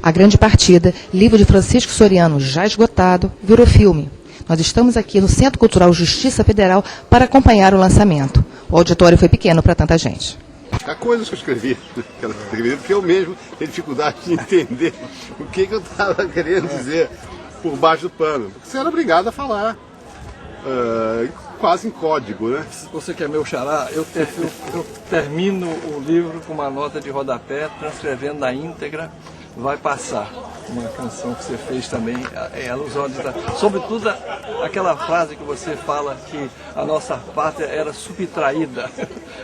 A Grande Partida, livro de Francisco Soriano, já esgotado, virou filme. Nós estamos aqui no Centro Cultural Justiça Federal para acompanhar o lançamento. O auditório foi pequeno para tanta gente. Há coisas que eu escrevi, porque eu mesmo tenho dificuldade de entender o que eu estava querendo dizer por baixo do pano. Você era obrigado a falar, quase em código, né? Você que é meu xará, eu termino o livro com uma nota de rodapé, transcrevendo na íntegra, vai passar. Uma canção que você fez também, os olhos sobretudo aquela frase que você fala que a nossa pátria era subtraída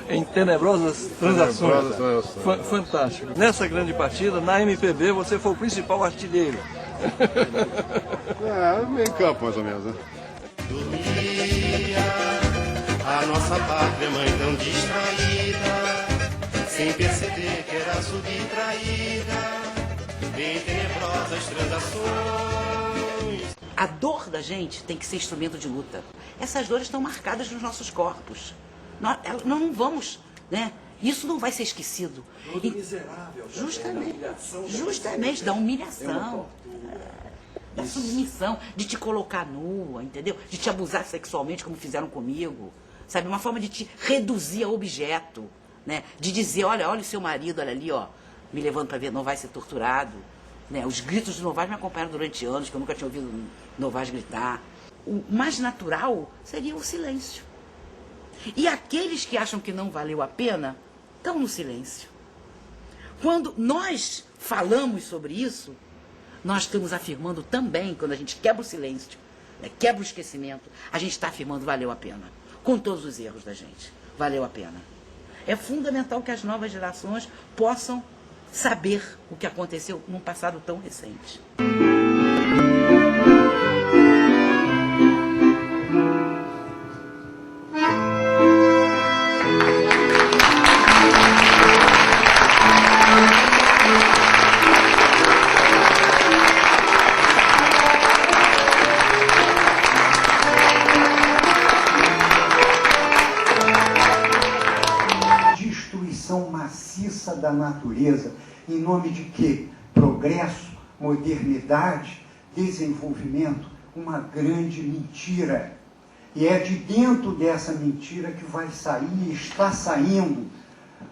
em tenebrosas transações. Fantástico. Nessa Grande Partida, na MPB, você foi o principal artilheiro. Meio campo, mais ou menos, né? Dormia a nossa pátria, mãe tão distraída, sem perceber que era subtraída em tenebrosas transações. A dor da gente tem que ser instrumento de luta. Essas dores estão marcadas nos nossos corpos. Nós não vamos, né? Isso não vai ser esquecido. Dor do miserável. Justamente, da humilhação. Da submissão, de te colocar nua, entendeu? De te abusar sexualmente, como fizeram comigo. Sabe? Uma forma de te reduzir a objeto, né? De dizer, olha o seu marido, olha ali, ó, me levando para ver, não vai ser torturado. Né? Os gritos de Novaes me acompanharam durante anos, que eu nunca tinha ouvido Novaes gritar. O mais natural seria o silêncio. E aqueles que acham que não valeu a pena, estão no silêncio. Quando nós falamos sobre isso, nós estamos afirmando também, quando a gente quebra o silêncio, né, quebra o esquecimento, a gente está afirmando valeu a pena. Com todos os erros da gente, valeu a pena. É fundamental que as novas gerações possam saber o que aconteceu num passado tão recente. Maciça da natureza, em nome de quê? Progresso, modernidade, desenvolvimento, uma grande mentira. E é de dentro dessa mentira que vai sair, está saindo,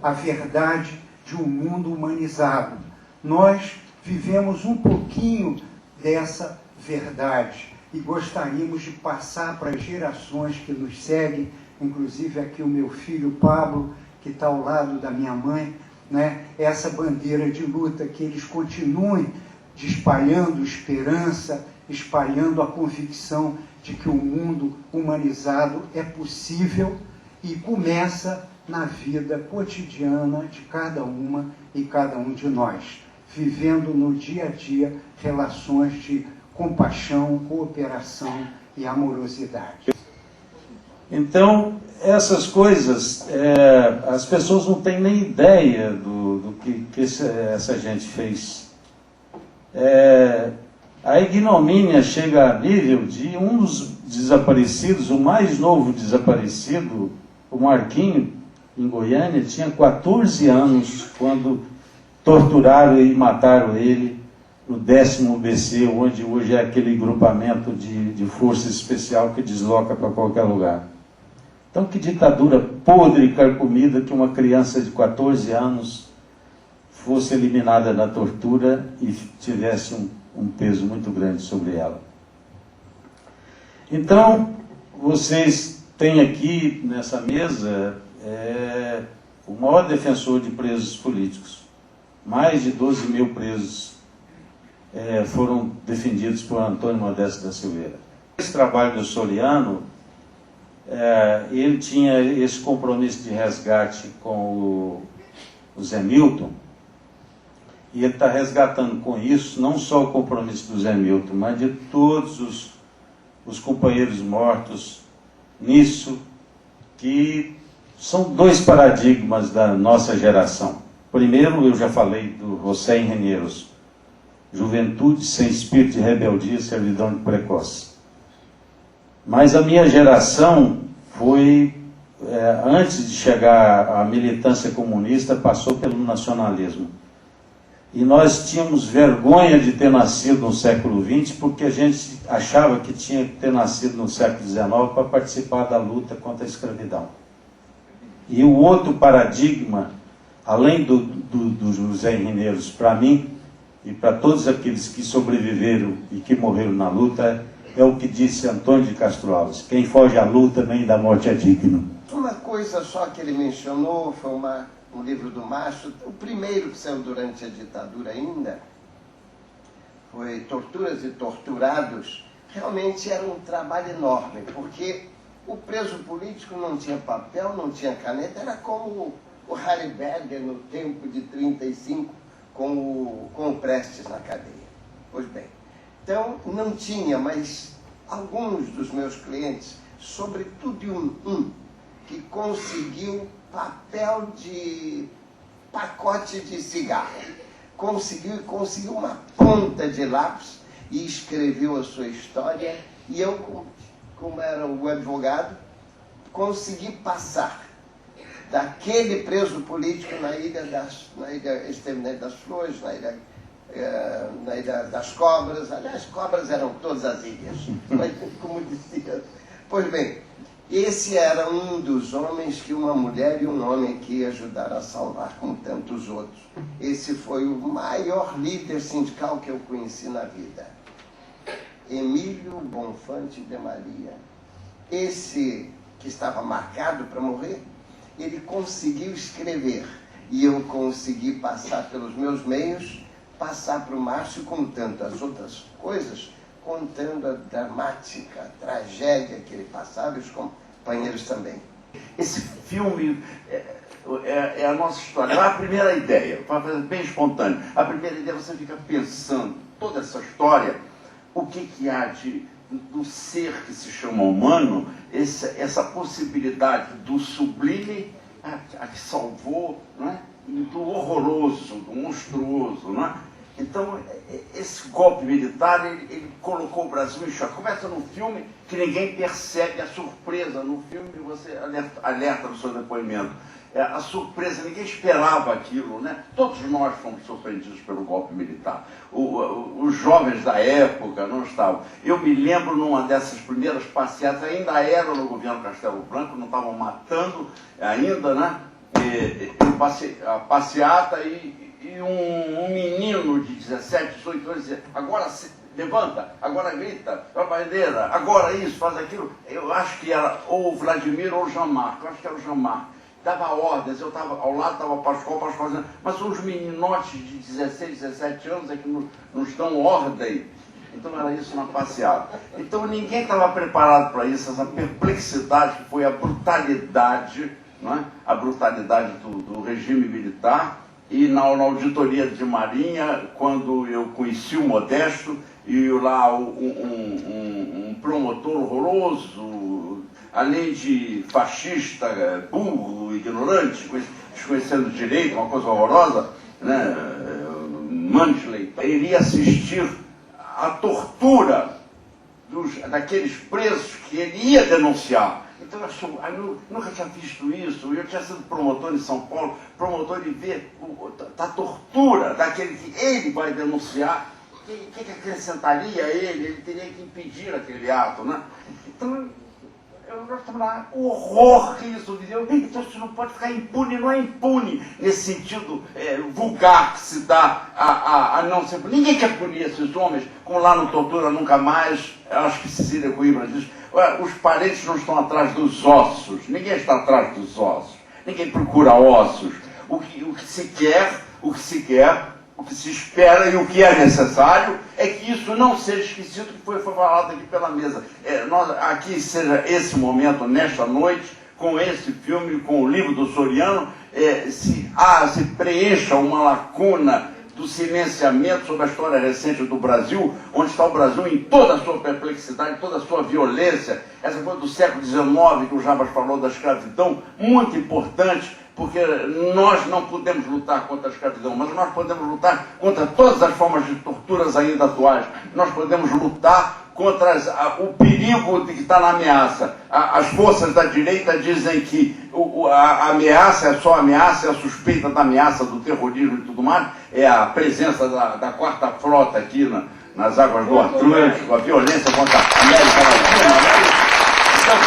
a verdade de um mundo humanizado. Nós vivemos um pouquinho dessa verdade e gostaríamos de passar para as gerações que nos seguem, inclusive aqui o meu filho Pablo, que está ao lado da minha mãe, né? Essa bandeira de luta, que eles continuem espalhando esperança, espalhando a convicção de que o mundo humanizado é possível e começa na vida cotidiana de cada uma e cada um de nós, vivendo no dia a dia relações de compaixão, cooperação e amorosidade. Então, essas coisas, as pessoas não têm nem ideia do que essa gente fez. A ignomínia chega a nível de um dos desaparecidos, o mais novo desaparecido, o Marquinho, em Goiânia, tinha 14 anos quando torturaram e mataram ele no 10º BC, onde hoje é aquele grupamento de força especial que desloca para qualquer lugar. Então, que ditadura podre e carcomida que uma criança de 14 anos fosse eliminada na tortura e tivesse um peso muito grande sobre ela. Então, vocês têm aqui nessa mesa o maior defensor de presos políticos. Mais de 12 mil presos foram defendidos por Antônio Modesto da Silveira. Esse trabalho do Soriano, ele tinha esse compromisso de resgate com o Zé Milton, e ele está resgatando com isso não só o compromisso do Zé Milton, mas de todos os companheiros mortos nisso, que são dois paradigmas da nossa geração. Primeiro, eu já falei do José Engenheiros, juventude sem espírito de rebeldia, servidão de precoce. Mas a minha geração foi, antes de chegar à militância comunista, passou pelo nacionalismo. E nós tínhamos vergonha de ter nascido no século XX, porque a gente achava que tinha que ter nascido no século XIX para participar da luta contra a escravidão. E o outro paradigma, além do José Reneiros, para mim, e para todos aqueles que sobreviveram e que morreram na luta, é o que disse Antônio de Castro Alves: quem foge à luta nem da morte é digno. Uma coisa só que ele mencionou foi um livro do Márcio, o primeiro que saiu durante a ditadura ainda, foi Torturas e Torturados. Realmente era um trabalho enorme, porque o preso político não tinha papel, não tinha caneta, era como o Harry Berger no tempo de 35 com o Prestes na cadeia. Pois bem, então não tinha, mas alguns dos meus clientes, sobretudo um que conseguiu papel de pacote de cigarro, conseguiu uma ponta de lápis e escreveu a sua história, e eu, como era o advogado, consegui passar daquele preso político na ilha Exterminante das Flores, na ilha das Cobras. Aliás, cobras eram todas as ilhas, mas, como dizia. Pois bem, esse era um dos homens que uma mulher e um homem que ajudaram a salvar, como tantos outros. Esse foi o maior líder sindical que eu conheci na vida. Emílio Bonfante de Maria. Esse que estava marcado para morrer, ele conseguiu escrever. E eu consegui passar pelos meus meios, passar para o Márcio contando as outras coisas, contando a dramática, a tragédia que ele passava, e os companheiros também. Esse filme é a nossa história. É a primeira ideia, para fazer bem espontâneo. A primeira ideia, você fica pensando, toda essa história, o que há do ser que se chama humano, essa possibilidade do sublime, a que salvou, não é? E do horroroso, do monstruoso, não é? Então, esse golpe militar, ele colocou o Brasil em choque. Começa no filme que ninguém percebe a surpresa. No filme você alerta no seu depoimento. A surpresa, ninguém esperava aquilo, né? Todos nós fomos surpreendidos pelo golpe militar. Os jovens da época não estavam. Eu me lembro numa dessas primeiras passeatas, ainda era no governo Castelo Branco, não estavam matando ainda, né? Eu passei a passeata e um menino de 17, 18 anos dizia: agora se levanta, agora grita, a bandeira, agora isso, faz aquilo. Eu acho que era ou o Vladimir ou o Jean-Marc, eu acho que era o Jean-Marc. Dava ordens, eu estava ao lado, estava Pascoal dizendo, mas são os meninotes de 16, 17 anos é que nos dão ordem. Então era isso na passeada. Então ninguém estava preparado para isso, essa perplexidade que foi a brutalidade, não é? A brutalidade do regime militar. E na auditoria de Marinha, quando eu conheci o Modesto, e lá um promotor horroroso, além de fascista, burro, ignorante, desconhecendo direito, uma coisa horrorosa, né? Manchley, ele ia assistir à tortura daqueles presos que ele ia denunciar. Então eu nunca tinha visto isso, eu tinha sido promotor em São Paulo, promotor de ver a tortura daquele que ele vai denunciar, o que acrescentaria a ele teria que impedir aquele ato, né? Então, nós estamos lá, o horror que isso viveu, então isso não pode ficar impune, não é impune nesse sentido vulgar que se dá a não ser. Ninguém quer punir esses homens, como lá no Tortura Nunca Mais, acho que Cecília Coimbra diz, os parentes não estão atrás dos ossos, ninguém está atrás dos ossos, ninguém procura ossos. O que se quer, o que se espera e o que é necessário é que isso não seja esquecido, que foi falado aqui pela mesa. Aqui seja esse momento, nesta noite, com esse filme, com o livro do Soriano, se preencha uma lacuna do silenciamento sobre a história recente do Brasil, onde está o Brasil em toda a sua perplexidade, toda a sua violência, essa coisa do século XIX, que o Jabas falou da escravidão, muito importante, porque nós não podemos lutar contra a escravidão, mas nós podemos lutar contra todas as formas de torturas ainda atuais. Nós podemos lutar contra o perigo de que está na ameaça. As forças da direita dizem que o a ameaça, é só a ameaça, é a suspeita da ameaça do terrorismo e tudo mais, é a presença da quarta frota aqui nas águas do Atlântico, a violência contra a América Latina. Então,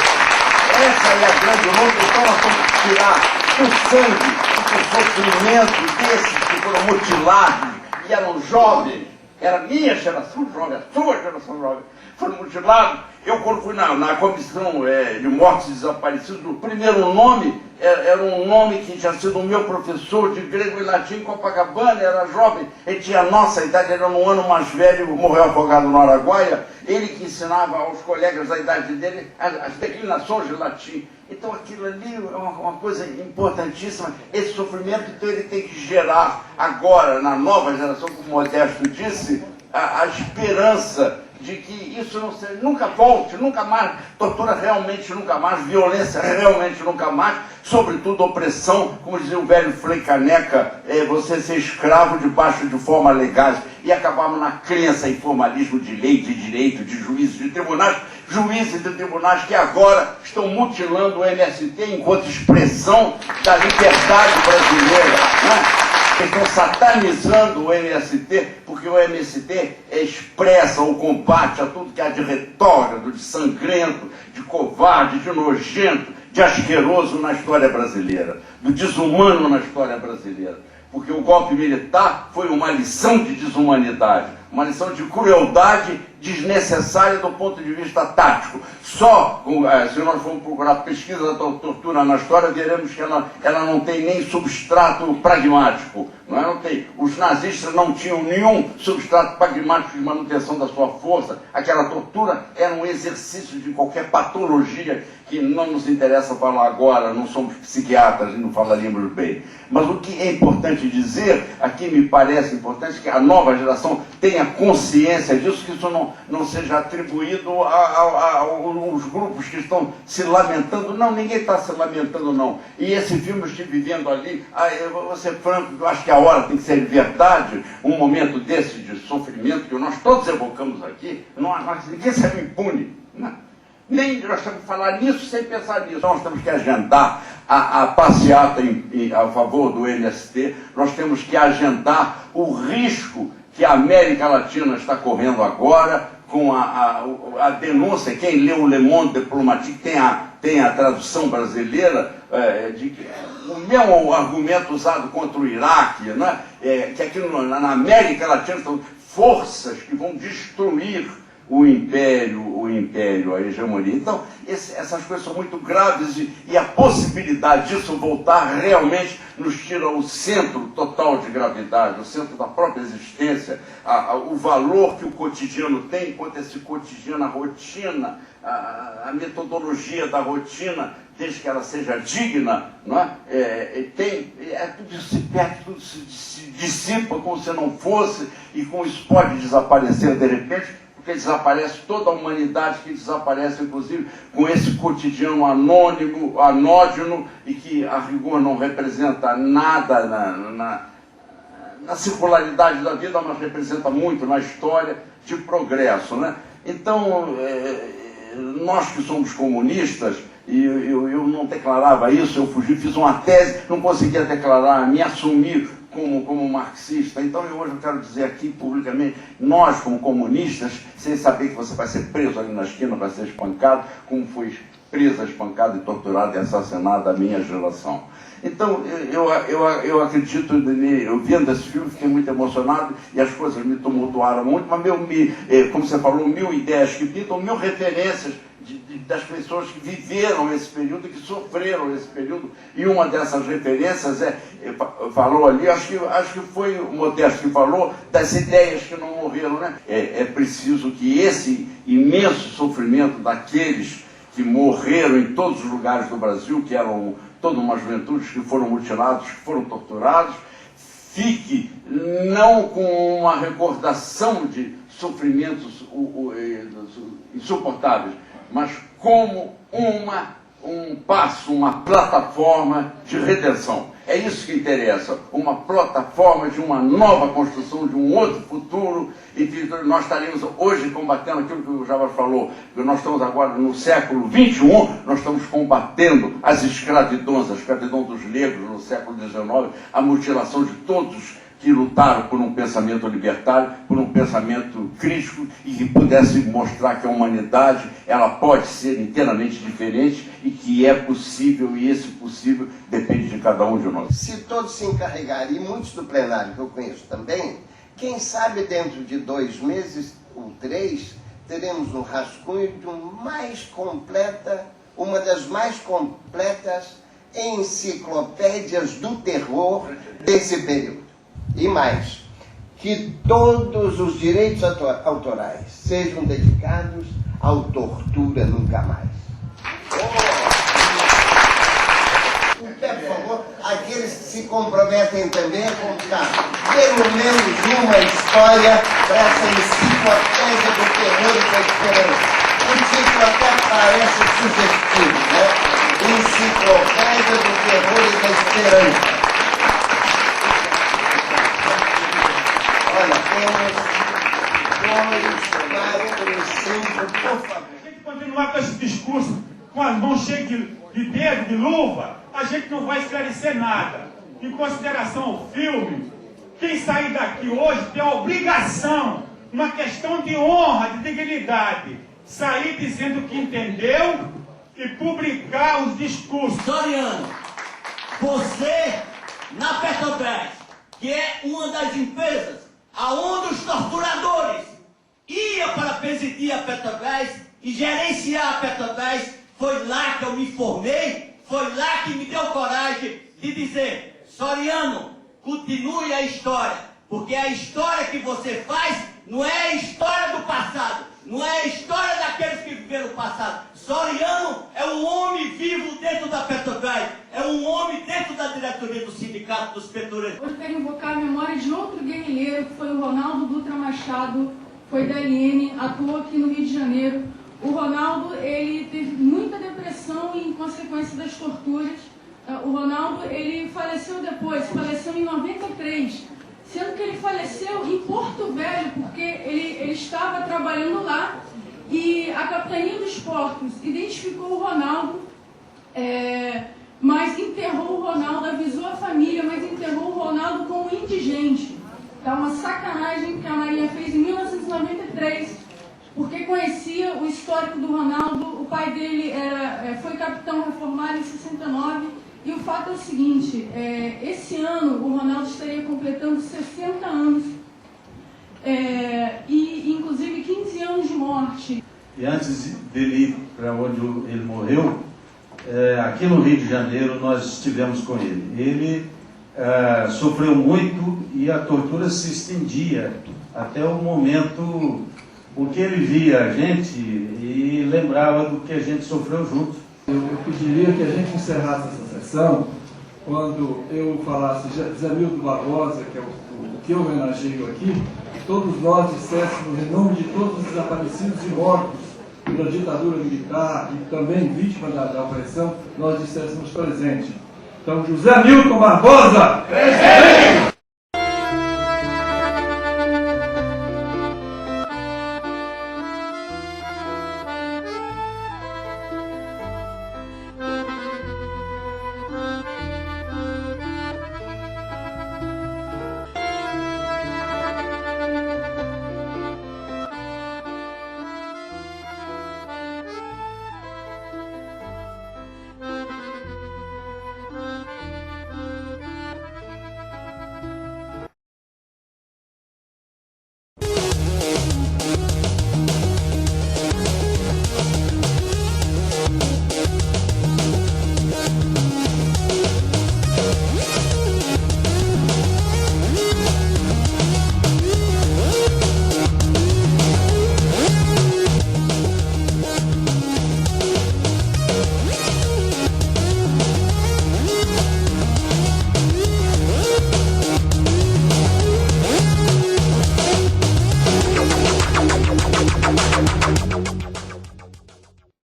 essa é a grande luta. Então nós temos que tirar o sangue, o sofrimento desses que foram mutilados e eram jovens. Era a minha geração jovem, a sua geração jovem. Foram mutilados. Eu, quando fui na comissão de mortes e desaparecidos, o primeiro nome era um nome que tinha sido o meu professor de grego e latim em Copacabana, era jovem, ele tinha a nossa idade, era um ano mais velho, morreu afogado no Araguaia, ele que ensinava aos colegas da idade dele as declinações de latim. Então aquilo ali é uma coisa importantíssima. Esse sofrimento, então, ele tem que gerar agora, na nova geração, como o Modesto disse, a esperança de que isso não seja, nunca volte, nunca mais, tortura realmente nunca mais, violência realmente nunca mais, sobretudo opressão, como dizia o velho Frei Caneca, você ser escravo debaixo de formas legais, e acabamos na crença em formalismo de lei, de direito, de juízes, de tribunais que agora estão mutilando o MST enquanto expressão da liberdade brasileira, né? Estão satanizando o MST, porque o MST expressa ou combate a tudo que há de retrógrado, de sangrento, de covarde, de nojento, de asqueroso na história brasileira, do desumano na história brasileira. Porque o golpe militar foi uma lição de desumanidade, uma lição de crueldade desnecessária do ponto de vista tático. Só, se nós formos procurar pesquisa da tortura na história, veremos que ela não tem nem substrato pragmático. Não tem. Os nazistas não tinham nenhum substrato pragmático de manutenção da sua força. Aquela tortura era um exercício de qualquer patologia que não nos interessa falar agora, não somos psiquiatras e não falaríamos bem. Mas o que é importante dizer, aqui me parece importante, que a nova geração tenha consciência disso, que isso não seja atribuído aos grupos que estão se lamentando. Não, ninguém está se lamentando, não. E esse filme eu estive vendo ali, eu vou ser franco, eu acho que a hora tem que ser de verdade, um momento desse de sofrimento que nós todos evocamos aqui, ninguém será impune, né? Nem nós temos que falar nisso sem pensar nisso. Nós temos que agendar a passeata a favor do MST, nós temos que agendar o risco que a América Latina está correndo agora com a denúncia. Quem leu o Le Monde Diplomatique tem a tradução brasileira de que o mesmo argumento usado contra o Iraque, né? Que aqui na América Latina são forças que vão destruir o império, a hegemonia. Então, essas coisas são muito graves e a possibilidade disso voltar realmente nos tira o centro total de gravidade, o centro da própria existência, o valor que o cotidiano tem, enquanto esse cotidiano, a rotina, a metodologia da rotina, desde que ela seja digna, não é? Tudo isso se perde, tudo se dissipa como se não fosse, e como isso pode desaparecer de repente, porque desaparece toda a humanidade, que desaparece inclusive com esse cotidiano anônimo, anódino, e que a rigor não representa nada na circularidade da vida, mas representa muito na história de progresso, né? Então, nós que somos comunistas, e eu não declarava isso, eu fugi, fiz uma tese, não conseguia declarar, me assumir como marxista. Então hoje eu quero dizer aqui publicamente, nós como comunistas, sem saber que você vai ser preso ali na esquina, vai ser espancado, como foi presa, espancada e torturada e assassinada a minha geração. Então eu acredito, eu vendo esse filme, fiquei muito emocionado e as coisas me tumultuaram muito, mas como você falou, 1000 ideias que pintam, 1000 referências das pessoas que viveram esse período, que sofreram esse período, e uma dessas referências falou ali, acho que foi o Modesto que falou, das ideias que não morreram, né? É preciso que esse imenso sofrimento daqueles que morreram em todos os lugares do Brasil, que eram toda uma juventude, que foram mutilados, que foram torturados, fique não com uma recordação de sofrimentos insuportáveis, mas como uma um passo, uma plataforma de redenção. É isso que interessa, uma plataforma de uma nova construção, de um outro futuro, e que nós estaremos hoje combatendo aquilo que o Java falou, que nós estamos agora no século XXI, nós estamos combatendo as escravidões, a escravidão dos negros no século XIX, a mutilação de todos que lutaram por um pensamento libertário, por um pensamento crítico e que pudesse mostrar que a humanidade ela pode ser inteiramente diferente e que é possível, e esse possível depende de cada um de nós. Se todos se encarregarem, e muitos do plenário que eu conheço também, quem sabe dentro de 2 meses ou 3, teremos um rascunho de uma das mais completas enciclopédias do terror desse período. E mais, que todos os direitos autorais sejam dedicados ao tortura nunca mais. Por favor, aqueles que se comprometem também a contar pelo menos uma história para essa enciclopédia do terror e da esperança. O título até parece sugestivo, né? Enciclopédia do terror e da esperança. Olha, temos 2, 4, 5, por favor. A gente continuar com esse discurso, com as mãos cheias de dedo, de luva, a gente não vai esclarecer nada. Em consideração ao filme, quem sair daqui hoje tem a obrigação, uma questão de honra, de dignidade, sair dizendo que entendeu e publicar os discursos. Soriano, você, na Petrobras, que é uma das empresas aonde os torturadores iam para presidir a Petrobras e gerenciar a Petrobras, foi lá que eu me formei, foi lá que me deu coragem de dizer: Soriano, continue a história, porque a história que você faz não é a história do passado, não é a história daqueles que viveram o passado. Soriano é um homem vivo dentro da Petrobras, é um homem dentro da diretoria do Sindicato dos Petroleiros. Hoje quero invocar a memória de outro guerrilheiro, que foi o Ronaldo Dutra Machado, foi da LN, atuou aqui no Rio de Janeiro. O Ronaldo, ele teve muita depressão em consequência das torturas. O Ronaldo, ele faleceu depois, faleceu em 93, sendo que ele faleceu em Porto Velho, porque ele estava trabalhando lá e a Capitania dos Portos identificou o Ronaldo, mas enterrou o Ronaldo, avisou a família, mas enterrou o Ronaldo como indigente. Tá uma sacanagem que a Marinha fez em 1993, porque conhecia o histórico do Ronaldo. O pai dele foi capitão reformado em 69, e o fato é o seguinte: esse ano o Ronaldo estaria completando 60 anos, e inclusive 15 anos de morte. E antes dele ir para onde ele morreu, aqui no Rio de Janeiro nós estivemos com ele. Ele sofreu muito e a tortura se estendia até o momento porque ele via a gente e lembrava do que a gente sofreu junto. Eu pediria que a gente encerrasse essa sessão quando eu falasse Zamildo Barbosa, que é o que eu homenageio aqui, todos nós disséssemos em nome de todos os desaparecidos e mortos pela ditadura militar e também vítimas da opressão, nós disséssemos presente. Então, José Milton Barbosa! Presente!